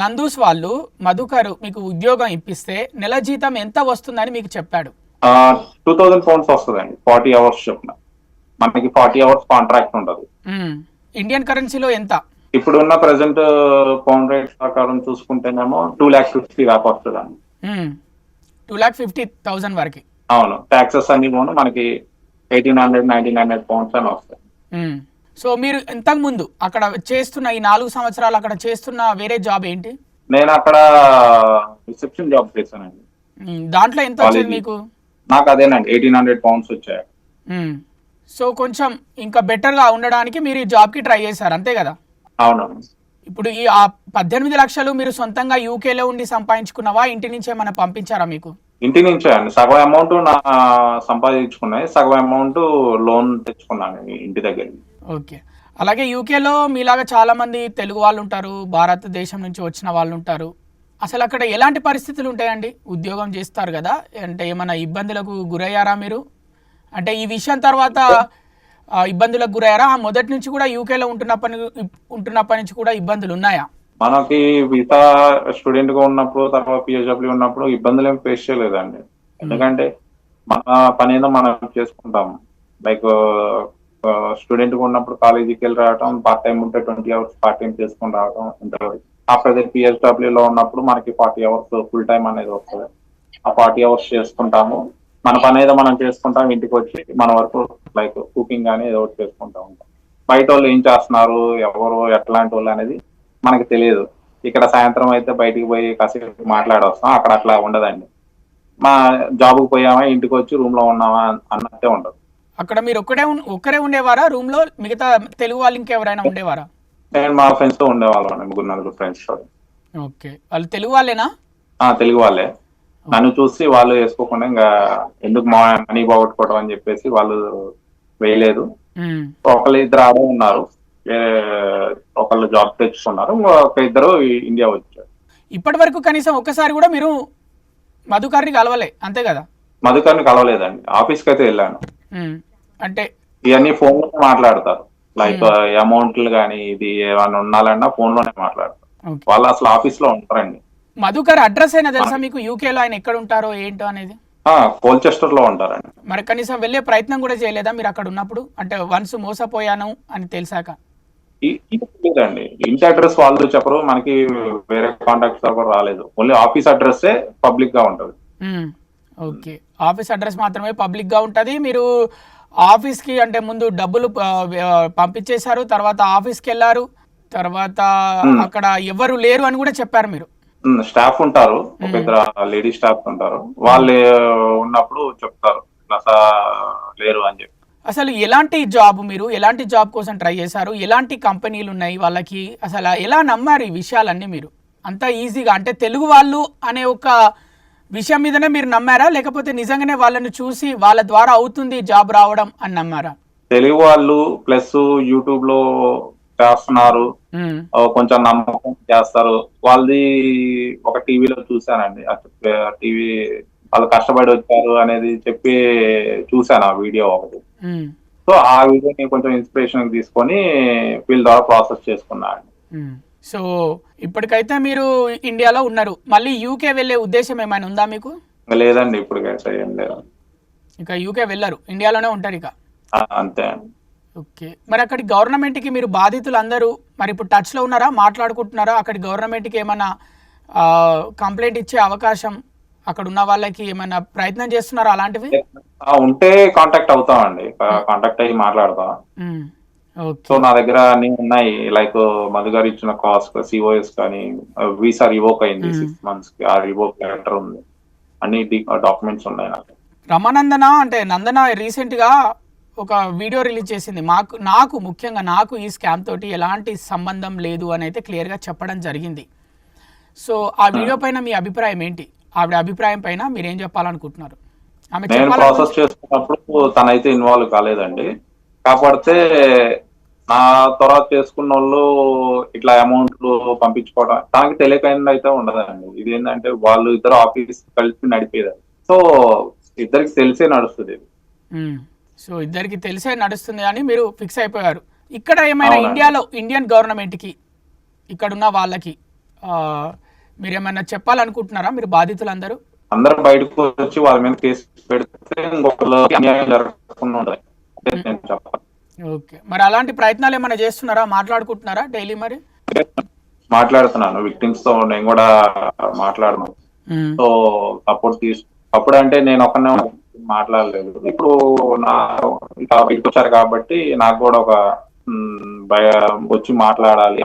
నందూస్ వాళ్ళు మధుకర్ మీకు ఉద్యోగం ఇప్పిస్తే నెల జీతం ఎంత వస్తుందని మీకు చెప్పాడు? 2000 pounds వస్తుందండి, 40 hours చొప్పున. మనకి 40 hours కాంట్రాక్ట్ ఉంటుంది. ఇండియన్ కరెన్సీలో ఎంత? ఇప్పుడున్న ప్రెసెంట్ పౌండ్ రేట్ ప్రకారం చూసుకుంటేనేమో 2,50,000 దాకా వస్తుందండి. 2,50,000 వరకు. అవును, ట్యాక్సెస్ అన్ని పోను మనకి 1,800-1,900 pounds అని వస్తాయి. సో మీరు ఇంతకు ముందు అక్కడ చేస్తున్న ఈ 4 సంవత్సరాలు అక్కడ చేస్తున్న వేరే జాబ్ ఏంటి? నేను అక్కడ రిసెప్షన్ జాబ్ చేశానండి. దాంట్లో ఎంత వచ్చేది మీకు? నాకు అదేనండి 1,800 pounds వచ్చాయి. సో కొంచెం ఇంకా బెటర్ గా ఉండడానికి మీరు ఈ జాబ్ కి ట్రై చేశారు అంతే కదా? అవును. ఇప్పుడు ఈ 18 లక్షలు మీరు సొంతంగా యూకేలో ఉండి సంపాదించుకున్నావా, ఇంటి నుంచే ఏమైనా పంపించారా మీకు? ఇంటి నుంచే అండి. సగం అమౌంట్ నా సంపాదించుకున్నాయి, సగం అమౌంట్ లోన్ తెచ్చుకున్నాను ఇంటి దగ్గర. ఓకే. అలాగే యూకేలో మీలాగా చాలా మంది తెలుగు వాళ్ళు ఉంటారు, భారతదేశం నుంచి వచ్చిన వాళ్ళు ఉంటారు. అసలు అక్కడ ఎలాంటి పరిస్థితులు ఉంటాయండి? ఉద్యోగం చేస్తారు కదా, అంటే ఏమైనా ఇబ్బందులకు గురయ్యారా మీరు? అంటే ఈ విషయం తర్వాత ఇబ్బందులకు గురయ్యారా? మొదటి నుంచి కూడా యూకేలో ఉంటున్నప్పటి నుంచి కూడా ఇబ్బందులు ఉన్నాయా? మనకి వీసా స్టూడెంట్ గా ఉన్నప్పుడు, తర్వాత పిహెచ్డబ్ల్యూ ఉన్నప్పుడు ఇబ్బందులు ఏం ఫేస్ చేయలేదండి. ఎందుకంటే మన పని ఏదో మనం చేసుకుంటాం. లైక్ స్టూడెంట్ గా ఉన్నప్పుడు కాలేజీకి వెళ్ళి రావడం, పార్ట్ టైం ఉంటే 20 hours పార్ట్ టైం చేసుకుని రావడం ఉంటుంది. ఆఫ్టర్ దట్ పిహెచ్డబ్ల్యూ లో ఉన్నప్పుడు మనకి 40 hours ఫుల్ టైం అనేది వస్తుంది. ఆ 40 hours చేసుకుంటాము, మన పని ఏదో మనం చేసుకుంటాం. ఇంటికి వచ్చి మన వరకు లైక్ కుకింగ్ కానీ ఏదో ఒకటి చేసుకుంటా ఉంటాం. బయట వాళ్ళు ఏం చేస్తున్నారు, ఎవరు ఎట్లాంటి వాళ్ళు అనేది మనకి తెలియదు. ఇక్కడ సాయంత్రం అయితే బయటికి పోయి కాసేపు మాట్లాడొస్తాం, అక్కడ అట్లా ఉండదండి. మా జాబ్కి పోయామా, ఇంటికి వచ్చి రూమ్ లో ఉన్నామా అన్నట్టే ఉండదు. అక్కడ మీరు ఒక్కరే ఉండేవారా రూమ్ లో? మిగతా తెలుగు వాళ్ళు ఇంకెవరైనా ఉండేవారా? నేను మా ఫ్రెండ్స్ తో ఉండేవాళ్ళం, 3-4 ఫ్రెండ్స్ తో. ఓకే, వాళ్ళు తెలుగు వాళ్ళేనా? తెలుగు వాళ్ళే. నన్ను చూసి వాళ్ళు వేసుకోకుండా ఇంకా ఎందుకు మా మనీ పోగొట్టుకోవడం అని చెప్పేసి వాళ్ళు వేయలేదు. ఒకళ్ళు ఇద్దరు ఆడే ఉన్నారు, ఒకళ్ళు జాబ్ తెచ్చుకున్నారు, ఒక ఇద్దరు ఇండియా వచ్చారు. ఇప్పటి వరకు కనీసం ఒక్కసారి కూడా మీరు మధుకర్ని కలవలే అంతే కదా? మధుకర్ని కలవలేదండి, ఆఫీస్కి అయితే వెళ్ళాను. అంటే ఇవన్నీ ఫోన్ లోనే మాట్లాడతారు, లైక్ అమౌంట్లు కానీ ఇది ఏమైనా ఉండాలన్నా ఫోన్ లోనే మాట్లాడతారు. వాళ్ళు అసలు ఆఫీస్ లో ఉంటారండి. మధుకర్ అడ్రస్ అయినా తెలుసా మీకు? యూకేలో ఆయన ఎక్కడ ఉంటారో ఏంటో అనేది? కోల్చెస్టర్ లో ఉంటారండి. మరి కనీసం వెళ్ళే ప్రయత్నం కూడా చేయలేదా మీరు అక్కడ ఉన్నప్పుడు? అంటే వన్స్ మోసపోయాను అని తెలిసాక? లేదండి, ఇంటి అడ్రస్ వాళ్ళు చెప్పరు మనకి, వేరే కాంటాక్ట్స్ కూడా రాలేదు. ఓన్లీ ఆఫీస్ అడ్రస్ పబ్లిక్ గా ఉంటది. ఓకే, ఆఫీస్ అడ్రస్ మాత్రమే పబ్లిక్ గా ఉంటది. మీరు ఆఫీస్కి అంటే ముందు డబ్బులు పంపించేశారు, తర్వాత ఆఫీస్కి వెళ్ళారు, తర్వాత అక్కడ ఎవరు లేరు అని కూడా చెప్పారు మీరు. స్టాఫ్ ఉంటారు, ఒక ఇద్దరు లేడీ స్టాఫ్ ఉంటారు, వాళ్ళు ఉన్నప్పుడు చెప్తారు అసలు లేరు అని చెప్పి. అసలు ఎలాంటి జాబ్, మీరు ఎలాంటి జాబ్ కోసం ట్రై చేశారు, ఎలాంటి కంపెనీలు ఉన్నాయి వాళ్ళకి, అసలు ఎలా నమ్మారు ఈ విషయాలన్నీ మీరు అంత ఈజీగా? అంటే తెలుగు వాళ్ళు అనే ఒక విషయం మీదనే మీరు నమ్మారా, లేకపోతే నిజంగానే వాళ్ళని చూసి వాళ్ళ ద్వారా అవుతుంది జాబ్ రావడం అని నమ్మారా? తెలుగు వాళ్ళు ప్లస్ యూట్యూబ్ లో చేస్తున్నారు, కొంచెం నమ్మకం చేస్తారు వాళ్ళది. ఒక టీవీలో చూసానండి, టీవీ వాళ్ళు కష్టపడి వచ్చారు అనేది చెప్పి చూసాను ఆ వీడియో ఒకటి. సో ఆ వీడియోని కొంచెం ఇన్స్పిరేషన్ తీసుకొని వీళ్ళ ద్వారా ప్రాసెస్ చేసుకున్నాను. సో ఇప్పటికైతే మీరు ఇండియాలో ఉన్నారు, మళ్ళీ యూకే వెళ్ళే ఉద్దేశం ఏమైనా ఉందా మీకు? లేదండి, ఇప్పటికైతే ఏం లేదు. ఇక యూకే వెళ్ళరు, ఇండియాలోనే ఉంటారు ఇక. అంతే అండి. ఓకే, మరి అక్కడి గవర్నమెంట్కి మీరు బాధితులు అందరూ మరి ఇప్పుడు టచ్లో ఉన్నారా, మాట్లాడుకుంటున్నారా? అక్కడి గవర్నమెంట్కి ఏమైనా కంప్లైంట్ ఇచ్చే అవకాశం అక్కడ ఉన్న వాళ్ళకి ఏమైనా ప్రయత్నం చేస్తున్నారా అలాంటివి? ఉంటే కాంటాక్ట్ అవుతామండి, కాంటాక్ట్ అయ్యి మాట్లాడతాం. సో నా దగ్గర అన్ని ఉన్నాయి, లైక్ మధు గారు ఇచ్చిన కాస్ట్ సిఓఎస్ కానీ, వీసా రివోక్ అయింది 6 months కి, ఆ రివోక్ లెటర్ ఉంది, అన్ని డాక్యుమెంట్స్ ఉన్నాయి నాకు. రమానందన అంటే నందన రీసెంట్ గా ఒక వీడియో రిలీజ్ చేసింది, నాకు ముఖ్యంగా నాకు ఈ స్కామ్ తోటి ఎలాంటి సంబంధం లేదు అని అయితే క్లియర్ గా చెప్పడం జరిగింది. సో ఆ వీడియో పైన మీ అభిప్రాయం ఏంటి? ఆవిడ అభిప్రాయం పైన మీరు ఏం చెప్పాలనుకుంటున్నారు? నేను ప్రాసెస్ చేసుకున్నప్పుడు తనైతే ఇన్వాల్వ్ కాలేదండి, కాకపోతే నా తర్వాత చేసుకున్న వాళ్ళు ఇట్లా అమౌంట్లు పంపించుకోవడం తనకి తెలియకుండా అయితే ఉండదండి. ఇది ఏంటంటే వాళ్ళు ఇద్దరు ఆఫీస్ కలిసి నడిపేదారు, సో ఇద్దరికి తెలిసే నడుస్తుంది ఇది. సో ఇద్దరికి తెలిసే నడుస్తుంది అని మీరు ఫిక్స్ అయిపోయారు. ఇక్కడ ఏమైనా ఇండియాలో ఇండియన్ గవర్నమెంట్కి ఇక్కడున్న వాళ్ళకి మీరు ఏమైనా చెప్పాలనుకుంటున్నారా? మీరు బాధితులందరూ అందరూ బయటకు వచ్చి వాళ్ళ మీద కేసు పెడితే ఇంకొకరు అన్యాయం జరగకుండా ఉండాలి. ఓకే, మరి అలాంటి ప్రయత్నాలు ఏమైనా చేస్తున్నారా, మాట్లాడుకుంటున్నారా డైలీ? మరి మాట్లాడుతున్నాను విక్టిమ్స్ తో, నేను కూడా మాట్లాడుతున్నాను. సో సపోర్ట్ అప్పుడు అంటే నేను ఒక్కనే మాట్లాడలేదు, ఇప్పుడు నా బయటకు వచ్చారు కాబట్టి నాకు కూడా ఒక వచ్చి మాట్లాడాలి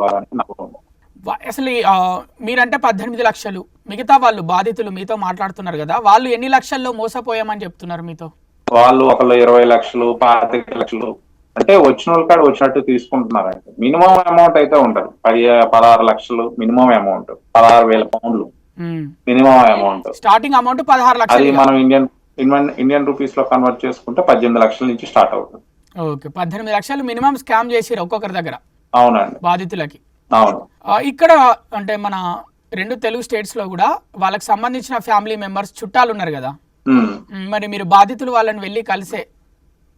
అని నాకు. అసలు మీరంటే 18 లక్షలు, మిగతా వాళ్ళు బాధితులు మీతో మాట్లాడుతున్నారు కదా, వాళ్ళు ఎన్ని లక్షల్లో మోసపోయామని చెప్తున్నారు మీతో? వాళ్ళు ఒకళ్ళు 20 లక్షలు 25 లక్షలు అంటే వచ్చిన వాళ్ళ కాడ వచ్చినట్టు తీసుకుంటున్నారంటే మినిమం అమౌంట్ అయితే ఉంటది 16 లక్షలు మినిమం అమౌంట్, 16,000 పౌండ్లు మినిమం అమౌంట్. స్టార్టింగ్ అమౌంట్ 16 లక్షలు, అది మనం ఇండియన్ రూపీస్ లో కన్వర్ట్ చేసుకుంటే 18 లక్షల నుంచి స్టార్ట్ అవుతుంది. ఓకే, 18 లక్షలు మినిమం స్కామ్ చేసిరు ఒక్కొక్కరి దగ్గర. అవునండి, బాధితులకి. అవును. ఇక్కడ అంటే మన 2 తెలుగు స్టేట్స్ లో కూడా వాళ్ళకి సంబంధించిన ఫ్యామిలీ మెంబర్స్ చుట్టాలు ఉన్నారు కదా, మరి మీరు బాధితులు వాళ్ళని వెళ్ళి కలిసే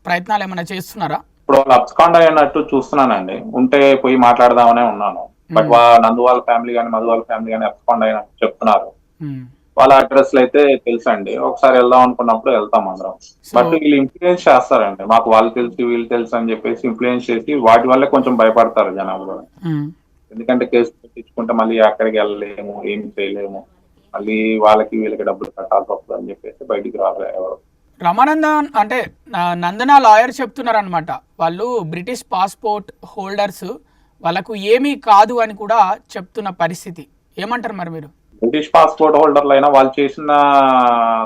ప్రయత్నాలు ఏమైనా చేస్తున్నారా? ఇప్పుడు వాళ్ళు అబ్స్కాండ్ అయినట్టు చూస్తున్నానండి, ఉంటే పోయి మాట్లాడదామనే ఉన్నాను. బట్ నందు వాళ్ళ ఫ్యామిలీ కానీ మధు వాళ్ళ ఫ్యామిలీ కానీ అబ్స్కాండ్ అయినట్టు చెప్తున్నారు. వాళ్ళ అడ్రస్లు అయితే తెలుసండి, ఒకసారి వెళ్దాం అనుకున్నప్పుడు వెళ్తాం అందరం. బట్ వీళ్ళు ఇన్ఫ్లుయెన్స్ చేస్తారండి, మాకు వాళ్ళు తెలుసు వీళ్ళు తెలుసు అని చెప్పేసి ఇన్ఫ్లుయెన్స్ చేసి వాటి వల్లే కొంచెం భయపడతారు జనాలు కూడా. ఎందుకంటే కేసు తెచ్చుకుంటే మళ్ళీ అక్కడికి వెళ్ళలేము, ఏం చేయలేము, మళ్ళీ వాళ్ళకి వీళ్ళకి డబ్బులు కట్టాల్సి వస్తుంది అని చెప్పేసి బయటికి రాలేదు ఎవరు. రమానందన్ అంటే నందన లాయర్ చెప్తున్నారు అనమాట, వాళ్ళు బ్రిటిష్ పాస్పోర్ట్ హోల్డర్స్, వాళ్ళకు ఏమీ కాదు అని కూడా చెప్తున్న పరిస్థితి. ఏమంటారు మరి మీరు? బ్రిటిష్ పాస్పోర్ట్ హోల్డర్లు అయినా వాళ్ళు చేసిన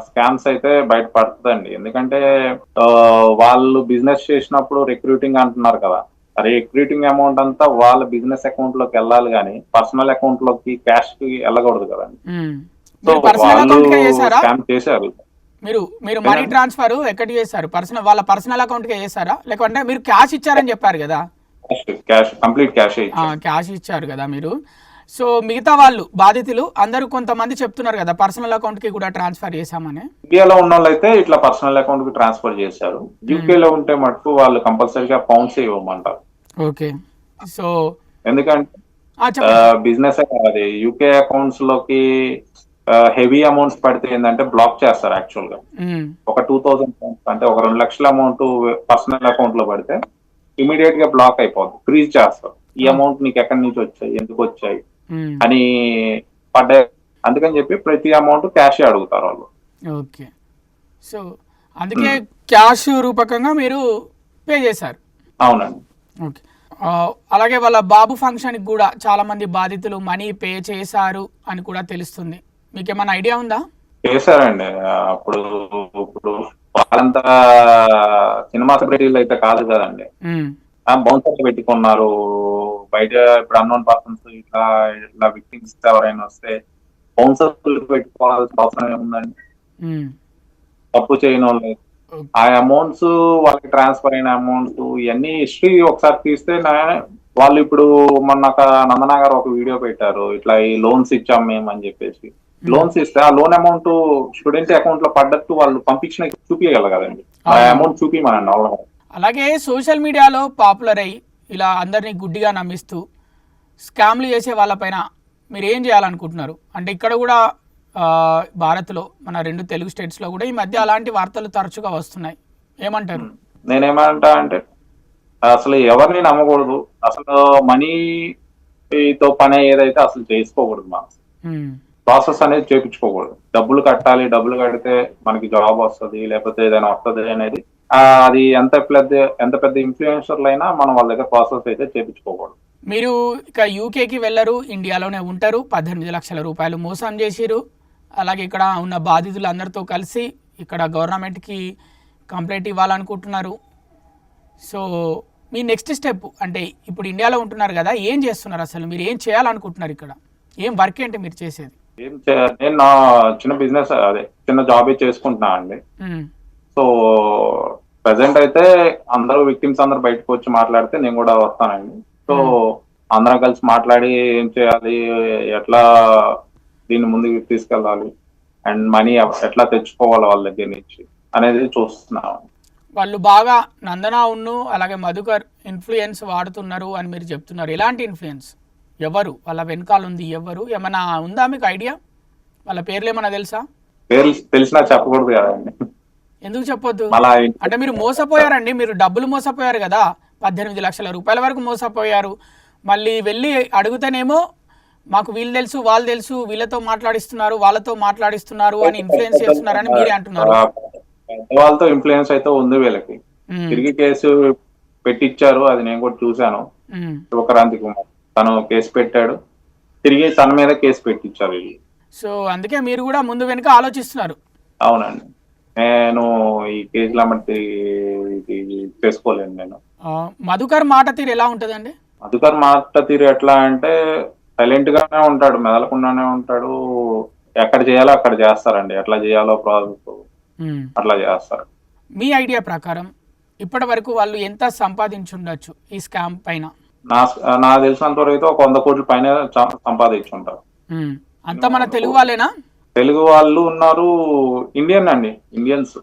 స్కామ్స్ అయితే బయటపడుతుందండి. ఎందుకంటే వాళ్ళు బిజినెస్ చేసినప్పుడు రిక్రూటింగ్ అంటున్నారు కదా, రిక్రూటింగ్ అమౌంట్ అంతా వాళ్ళ బిజినెస్ అకౌంట్ లోకి వెళ్ళాలి కానీ పర్సనల్ అకౌంట్ లోకి క్యాష్ కి వెళ్ళకూడదు కదండి. సో వాళ్ళు స్కామ్ చేశారు. మీరు మనీ ట్రాన్స్ఫర్ ఎక్కడ చేశారు? వాళ్ళ పర్సనల్ అకౌంట్ కి చేశారా, లేకుంటే మీరు క్యాష్ ఇచ్చారని చెప్పారు కదా? కంప్లీట్ క్యాష్ ఇచ్చారు కదా మీరు. సో మిగతా వాళ్ళు బాధితులు అందరూ కొంతమంది చెప్తున్నారు కదా పర్సనల్ అకౌంట్ కి కూడా ట్రాన్స్ఫర్ చేశామని. ఇండియాలో ఉన్న వాళ్ళు అయితే ఇట్లా పర్సనల్ అకౌంట్ కి ట్రాన్స్ఫర్ చేశారు. యూకే లో ఉంటే మటుకు వాళ్ళు కంపల్సరీగా పౌండ్స్ ఇవ్వమంటారు. ఓకే, సో ఎందుకంటే బిజినెస్ అది యూకే అకౌంట్స్ లోకి హెవీ అమౌంట్స్ పడితే ఏంటంటే బ్లాక్ చేస్తారు. యాక్చువల్ గా ఒక 2,000 పౌండ్స్ అంటే ఒక 2 లక్షల అమౌంట్ పర్సనల్ అకౌంట్ లో పడితే ఇమీడియట్ గా బ్లాక్ అయిపోతుంది, ఫ్రీజ్ చేస్తారు. ఈ అమౌంట్ నీకు ఎక్కడి నుంచి వచ్చాయి, ఎందుకు వచ్చాయి అని పడ్డాయి. అందుకని చెప్పి ప్రతి అమౌంట్ క్యాష్ అడుగుతారు వాళ్ళు. ఓకే, సో అందుకే క్యాష్ రూపకంగా మీరు పే చేశారు. అవునండి. ఓకే. అలాగే వాళ్ళ బాబు ఫంక్షన్కి కూడా చాలామంది బాధితులు మనీ పే చేశారు అని కూడా తెలుస్తుంది. మీకు ఏమైనా ఐడియా ఉందా? చేశారండి. అప్పుడు ఇప్పుడు వాళ్ళంతా సినిమా సెలబ్రిటీలు అయితే కాదు కదండి. మ్మ్. బౌన్సర్లు పెట్టుకున్నారు బయట. ఇప్పుడు అన్నోన్ పర్సన్స్ ఇట్లా ఇట్లా విక్టిమ్స్ ఎవరైనా వస్తే బౌన్సర్లు పెట్టుకోవాల్సిన అవసరం ఏముందండి? మ్మ్. తప్పు చేయని వాళ్ళు ఆ అమౌంట్స్, వాళ్ళకి ట్రాన్స్ఫర్ అయిన అమౌంట్స్ ఇవన్నీ హిస్టరీ ఒకసారి తీస్తే వాళ్ళు ఇప్పుడు మొన్న ఒక నందన గారు ఒక వీడియో పెట్టారు, ఇట్లా ఈ లోన్స్ ఇచ్చాం మేము అని చెప్పేసి. లోన్స్ ఇస్తే ఆ లోన్ అమౌంట్ స్టూడెంట్ అకౌంట్ లో పడ్డట్టు వాళ్ళు పంపించిన చూపించగలరు కదండి. ఆ అమౌంట్ చూపించమనండి వాళ్ళ. అలాగే సోషల్ మీడియాలో పాపులర్ అయ్యి ఇలా అందరినీ గుడ్డిగా నమ్మిస్తూ స్కామ్లు చేసే వాళ్ళపైన మీరు ఏం చేయాలనుకుంటున్నారు? అంటే ఇక్కడ కూడా భారత్లో మన 2 తెలుగు స్టేట్స్లో కూడా ఈ మధ్య అలాంటి వార్తలు తరచుగా వస్తున్నాయి. ఏమంటారు? నేనేమంటా అంటే అసలు ఎవరిని నమ్మకూడదు. అసలు మనీతో పని ఏదైతే అసలు చేసుకోకూడదు. మనం ప్రాసెస్ అనేది చేయించుకోకూడదు. డబ్బులు కట్టాలి, డబ్బులు కడితే మనకి జాబ్ వస్తుంది లేకపోతే ఏదైనా వస్తుంది అనేది అది ఎంత పెద్ద ఇన్ఫ్లుయెన్సర్లు అయినా మనం వాళ్ళ దగ్గర ప్రాసెస్ అయితే చేయించుకోకూడదు. మీరు ఇక యూకేకి వెళ్ళరు, ఇండియాలోనే ఉంటారు. 18 లక్షల రూపాయలు మోసం చేసిరు. అలాగే ఇక్కడ ఉన్న బాధితులందరితో కలిసి ఇక్కడ గవర్నమెంట్కి కంప్లైంట్ ఇవ్వాలనుకుంటున్నారు. సో మీ నెక్స్ట్ స్టెప్ అంటే ఇప్పుడు ఇండియాలో ఉంటున్నారు కదా, ఏం చేస్తున్నారు? అసలు మీరు ఏం చేయాలనుకుంటున్నారు? ఇక్కడ ఏం వర్క్ ఏంటి మీరు చేసేది? నేను నా చిన్న బిజినెస్ చిన్న జాబ్ చేసుకుంటున్నా అండి. సో ప్రెసెంట్ అయితే అందరూ విక్టిమ్స్ అందరూ బయటకు వచ్చి మాట్లాడితే నేను కూడా వస్తానండి. సో అందరం కలిసి మాట్లాడి ఏం చేయాలి, ఎట్లా దీన్ని ముందుకు తీసుకెళ్ళాలి అండ్ మనీ ఎట్లా తెచ్చుకోవాలి వాళ్ళ దగ్గర నుంచి అనేది చూస్తున్నాం. వాళ్ళు బాగా నందన అలాగే మధుకర్ ఇన్ఫ్లుయెన్స్ వాడుతున్నారు అని మీరు చెప్తున్నారు. ఎలాంటి ఇన్ఫ్లుయెన్స్? ఎవరు వాళ్ళ వెనకాల ఉంది? ఎవరు? ఏమైనా ఉందా మీకు ఐడియా? వాళ్ళ పేర్లు ఏమైనా తెలుసా? తెలిసినా చెప్పకూడదు కదండి. ఎందుకు చెప్పొద్దు? అంటే మీరు మోసపోయారండి, మీరు డబ్బులు మోసపోయారు కదా, 18 లక్షల రూపాయల వరకు మోసపోయారు. మళ్ళీ వెళ్ళి అడుగుతానేమో మాకు వీళ్ళు తెలుసు వాళ్ళు తెలుసు, వీళ్ళతో మాట్లాడిస్తున్నారు వాళ్ళతో మాట్లాడిస్తున్నారు అని ఇన్ఫ్లుయెన్స్ చేస్తున్నారని మీరే అంటున్నారు. వాళ్ళతో ఇన్ఫ్లుయెన్స్ అయితే ఉంది వీళ్ళకి. తిరిగి కేసు పెట్టించారు, అది నేను కూడా చూశాను. శివక్రాంతి కుమార్ తను కేసు పెట్టాడు, తిరిగి తన మీద కేసు పెట్టించారు వీళ్ళు. సో అందుకే మీరు కూడా ముందు వెనుక ఆలోచిస్తున్నారు. అవునండి. నేను ఈ కేసుల మట్టి చేసుకోలేను నేను. మధుకర్ మాట తీరు ఎలా ఉంటదండి? మధుకర్ మాట తీరు ఎట్లా అంటే సైలెంట్ గానే ఉంటాడు, మెదలకుండానే ఉంటాడు. ఎక్కడ చేయాలో అక్కడ చేస్తారండి, ఎట్లా చేయాలో ప్రాసెస్ అట్లా చేస్తారు. మీ ఐడియా ప్రకారం ఇప్పటి వరకు వాళ్ళు ఎంత సంపాదించుండొచ్చు ఈ స్కామ్ పైన? నాకు తెలిసినంత వరకు అయితే ఒక 100 కోట్ల పైన సంపాదించుంటారు. అంతా మన తెలుగు వాళ్ళేనా? తెలుగు వాళ్ళు ఉన్నారు, ఇండియన్స్.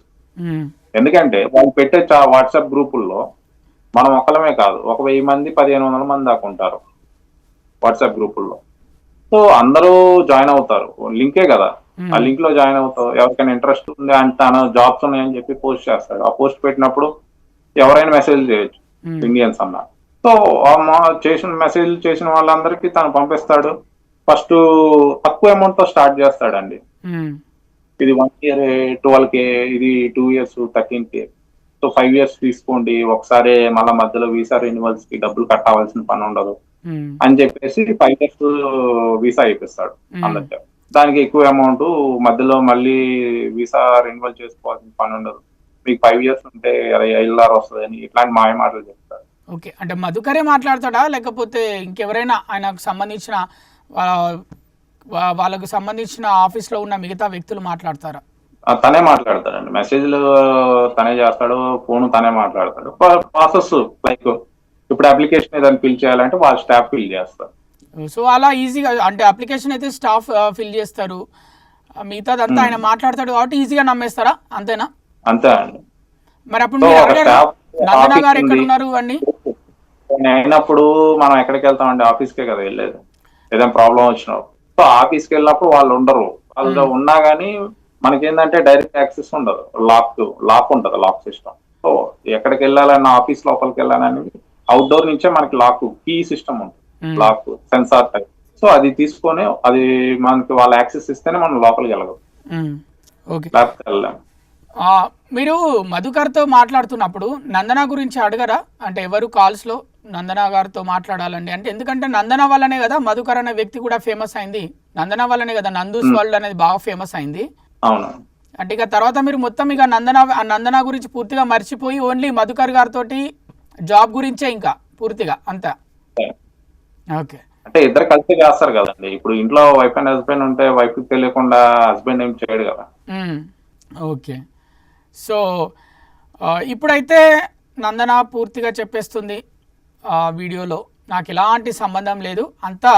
ఎందుకంటే వాళ్ళు పెట్టే వాట్సాప్ గ్రూపుల్లో మనం ఒక్కలమే కాదు, 1000 మంది 1500 మంది దాకా ఉంటారు వాట్సాప్ గ్రూపుల్లో. సో అందరూ జాయిన్ అవుతారు, లింకే కదా, ఆ లింక్ లో జాయిన్ అవుతావు. ఎవరికైనా ఇంట్రెస్ట్ ఉంది అంటే తన జాబ్స్ ఉన్నాయని చెప్పి పోస్ట్ చేస్తాడు. ఆ పోస్ట్ పెట్టినప్పుడు ఎవరైనా మెసేజ్ చేయొచ్చు ఇండియన్స్ అన్న. సో చేసిన మెసేజ్ చేసిన వాళ్ళందరికీ తను పంపిస్తాడు. ఫస్ట్ తక్కువ అమౌంట్ తో స్టార్ట్ చేస్తాడండి. ఇది 1 year 12K, ఇది 2 years 13K. సో 5 years తీసుకోండి, ఒకసారి మళ్ళా మధ్యలో వీసా రెన్యువల్స్ కి డబ్బులు కట్టాల్సిన పని ఉండదు అని చెప్పేసి 5 years వీసా ఇప్పిస్తాడు అందరికీ. దానికి ఎక్కువ అమౌంట్, మధ్యలో మళ్ళీ వీసా రెన్యువల్ చేసుకోవాల్సిన పని ఉండదు, మీకు 5 years ఉంటే ILR వస్తుంది అని ఇట్లాంటి మాయ మాటలు చెప్తారు. ఓకే, అంటే మధుకరే మాట్లాడతాడా లేకపోతే ఇంకెవరైనా ఆయనకు సంబంధించిన వాళ్ళకు సంబంధించిన ఆఫీస్ లో ఉన్న మిగతా వ్యక్తులు మాట్లాడతారా? తనే మాట్లాడతాడండి, మెసేజ్లు తనే చేస్తాడు, ఫోన్ తనే మాట్లాడతాడు. ప్రాసెస్ లైక్ ఇప్పుడు అప్లికేషన్ ఏదైనా ఫిల్ చేయాలంటే వాళ్ళ స్టాఫ్ ఫిల్ చేస్తారు. సో అలా ఈజీగా అంటే అప్లికేషన్ అయితే స్టాఫ్ ఫిల్ చేస్తారు, మిగతాదంతా ఆయన మాట్లాడతాడు కాబట్టి ఈజీగా నమ్మేస్తారా? అంతేనా? అంతే అండి. మరి అప్పుడు నందన గారు ఎక్కడ ఉన్నారు అన్ని అయినప్పుడు మనం ఎక్కడికి వెళ్తామండి? ఆఫీస్కే కదా వెళ్ళేది, ఏదైనా ప్రాబ్లం వచ్చినప్పుడు. సో ఆఫీస్కి వెళ్ళినప్పుడు వాళ్ళు ఉండరు, వాళ్ళు ఉన్నా గానీ మనకేంటంటే డైరెక్ట్ యాక్సెస్ ఉండదు, లాక్ ఉంటుంది, లాక్ సిస్టమ్. సో ఎక్కడికి వెళ్ళాలన్నా ఆఫీస్ లోపలికి వెళ్ళాలని అవుట్డోర్ నుంచే మనకి కీ సిస్టమ్ ఉంటుంది, లాక్ సెన్సార్ టైప్. సో అది తీసుకొని అది మనకి వాళ్ళ యాక్సెస్ ఇస్తేనే మనం లోపలికి వెళ్ళగలం, లేకపోతే వెళ్ళలేము. మీరు మధుకర్తో మాట్లాడుతున్నప్పుడు నందన గురించి అడగరా? అంటే ఎవరు కాల్స్లో నందన గారితో మాట్లాడాలండి అంటే, ఎందుకంటే నందన వల్లనే కదా మధుకర్ అనే వ్యక్తి కూడా ఫేమస్ అయింది, నందన వల్లనే కదా నందూస్ వరల్డ్ అనేది బాగా ఫేమస్ అయింది. అవును. అంటే ఇక తర్వాత మీరు మొత్తం ఇక నందన గురించి పూర్తిగా మర్చిపోయి ఓన్లీ మధుకర్ గారితో జాబ్ గురించే ఇంకా పూర్తిగా అంతా. ఓకే. అంటే ఇద్దరు కలిసి చేస్తారు కదండి. ఇప్పుడు ఇంట్లో వైఫ్ అండ్ హస్బెండ్ ఉంటే వైఫ్ కి తెలియకుండా హస్బెండ్ ఏం చేయడు కదా. ఓకే. సో ఇప్పుడైతే నందన పూర్తిగా చెప్పేస్తుంది వీడియోలో, నాకు ఎలాంటి సంబంధం లేదు, అంతా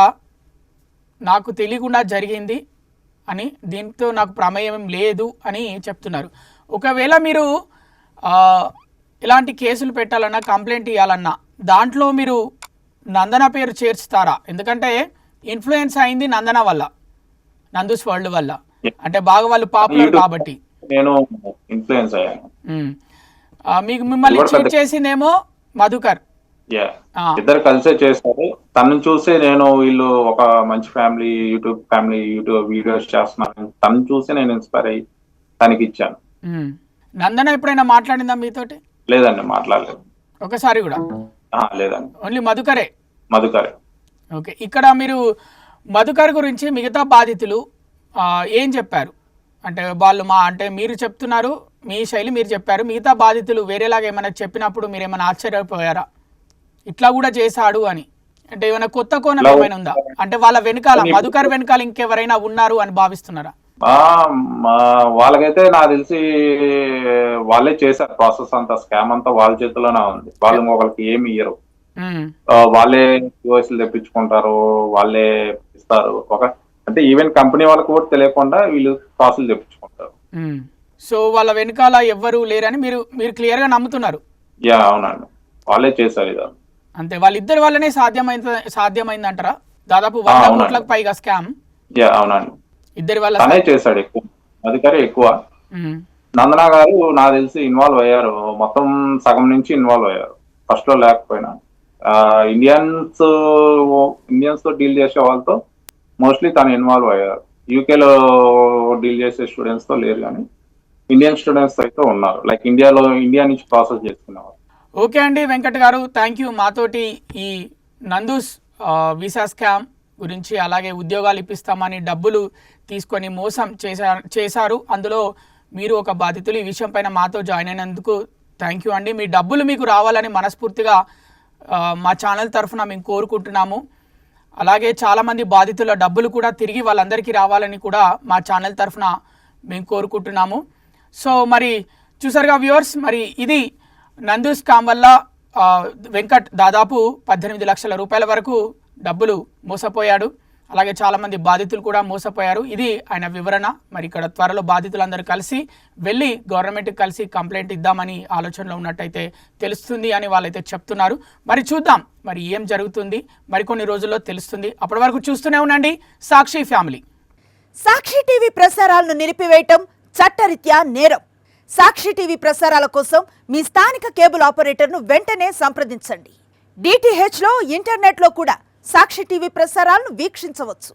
నాకు తెలియకుండా జరిగింది అని, దీంతో నాకు ప్రమేయం లేదు అని చెప్తున్నారు. ఒకవేళ మీరు ఇలాంటి కేసులు పెట్టాలన్నా కంప్లైంట్ ఇవ్వాలన్నా దాంట్లో మీరు నందన పేరు చేర్చుతారా? ఎందుకంటే ఇన్ఫ్లుయెన్స్ అయింది నందన వల్ల, నందూస్ వరల్డ్ వల్ల, అంటే బాగా వాళ్ళు పాపులర్ కాబట్టి. నేను ఇన్ఫ్లుయెన్స్ అయ్యాను. మీకు మిమ్మల్ని చీట్ చేసిందేమో మధుకర్. ఇద్దరు కలిసే చేస్తారు. తనను చూసే నేను వీళ్ళు ఒక మంచి ఫ్యామిలీ యూట్యూబ్ వీడియోస్ చేస్తున్నారు, తనను చూసి నేను ఇన్స్పైర్ అయ్యి తనకి ఇచ్చాను. నందన ఎప్పుడైనా మాట్లాడిందా మీతోటి? లేదండి, మాట్లాడలేదు ఒకసారి కూడా. లేదండి, ఓన్లీ మధుకరే. ఓకే. ఇక్కడ మీరు మధుకర్ గురించి మిగతా బాధితులు ఏం చెప్పారు? అంటే వాళ్ళు అంటే మీరు చెప్తున్నారు, మీ శైలి మీరు చెప్పారు, మిగతా బాధితులు వేరేలాగా ఏమైనా చెప్పినప్పుడు మీరు ఏమైనా ఆశ్చర్యపోయారా? ఇట్లా కూడా చేశాడు అని, అంటే ఏమైనా కొత్త కోణం ఏమైనా ఉందా? అంటే వాళ్ళ వెనకాల మధుకర్ వెనకాల ఇంకెవరైనా ఉన్నారు అని భావిస్తున్నారా? వాళ్ళకైతే నాకు తెలిసి వాళ్ళే చేశారు ప్రాసెస్ అంతా, స్కామ్ అంతా వాళ్ళ చేతిలోనే ఉంది. వాళ్ళు ఒకరికి ఏమి ఇయ్యరు, వాళ్ళే యూఎస్లు తెప్పించుకుంటారు, వాళ్ళే ఇస్తారు. అంటే ఈవెన్ కంపెనీ వాళ్ళకి కూడా తెలియకుండా వీళ్ళు ప్రాసెస్ తెప్పించుకుంటారు. సో వాళ్ళ వెనకాల ఎవ్వరు లేరని మీరు క్లియర్ గా నమ్ముతున్నారు? అవునండి, వాళ్ళే చేశారు ఇది అంతే. వాళ్ళిద్దరి వల్లనే సాధ్యమైంది అంటారా? దాదాపు 100 కోట్లకు పైగా స్కామ్. అవునండి, ఇద్దరి వల్ల తనే చేశాడు ఎక్కువ, అధికారి ఎక్కువ. నందన గారు నాకు తెలిసి ఇన్వాల్వ్ అయ్యారు, మొత్తం సగం నుంచి ఇన్వాల్వ్ అయ్యారు, ఫస్ట్ లో లేకపోయినా. ఇండియన్స్ తో డీల్ చేసే వాళ్ళతో మోస్ట్లీ తను ఇన్వాల్వ్ అయ్యారు. యూకేలో డీల్ చేసే స్టూడెంట్స్ తో లేరు, కానీ ఇండియన్ స్టూడెంట్స్ అయితే ఉన్నారు, లైక్ ఇండియా నుంచి ప్రాసెస్ చేసుకునేవారు. ఓకే అండి వెంకట్ గారు, థ్యాంక్ యూ. మాతోటి ఈ నందూస్ వీసా స్కామ్ గురించి, అలాగే ఉద్యోగాలు ఇప్పిస్తామని డబ్బులు తీసుకొని మోసం చేశారు, అందులో మీరు ఒక బాధితులు, ఈ విషయం పైన మాతో జాయిన్ అయినందుకు థ్యాంక్ యూ అండి. మీ డబ్బులు మీకు రావాలని మనస్ఫూర్తిగా మా ఛానల్ తరఫున మేము కోరుకుంటున్నాము. అలాగే చాలామంది బాధితుల డబ్బులు కూడా తిరిగి వాళ్ళందరికీ రావాలని కూడా మా ఛానల్ తరఫున మేము కోరుకుంటున్నాము. సో మరి చూసారుగా వ్యూవర్స్, మరి ఇది నందూస్ స్కామ్ వల్ల వెంకట్ దాదాపు 18 లక్షల రూపాయల వరకు డబ్బులు మోసపోయాడు. అలాగే చాలామంది బాధితులు కూడా మోసపోయారు. ఇది ఆయన వివరణ. మరి ఇక్కడ త్వరలో బాధితులందరూ కలిసి వెళ్ళి గవర్నమెంట్కి కలిసి కంప్లైంట్ ఇద్దామని ఆలోచనలో ఉన్నట్టయితే తెలుస్తుంది అని వాళ్ళైతే చెప్తున్నారు. మరి చూద్దాం మరి ఏం జరుగుతుంది, మరికొన్ని రోజుల్లో తెలుస్తుంది. అప్పటి వరకు చూస్తూనే ఉండండి సాక్షి ఫ్యామిలీ. సాక్షి టీవీ ప్రసారాలను నిలిపివేయటం చట్టరీత్యా నేరం. సాక్షి టీవీ ప్రసారాల కోసం మీ స్థానిక కేబుల్ ఆపరేటర్ను వెంటనే సంప్రదించండి. DTHలో ఇంటర్నెట్లో కూడా సాక్షి టీవీ ప్రసారాలను వీక్షించవచ్చు.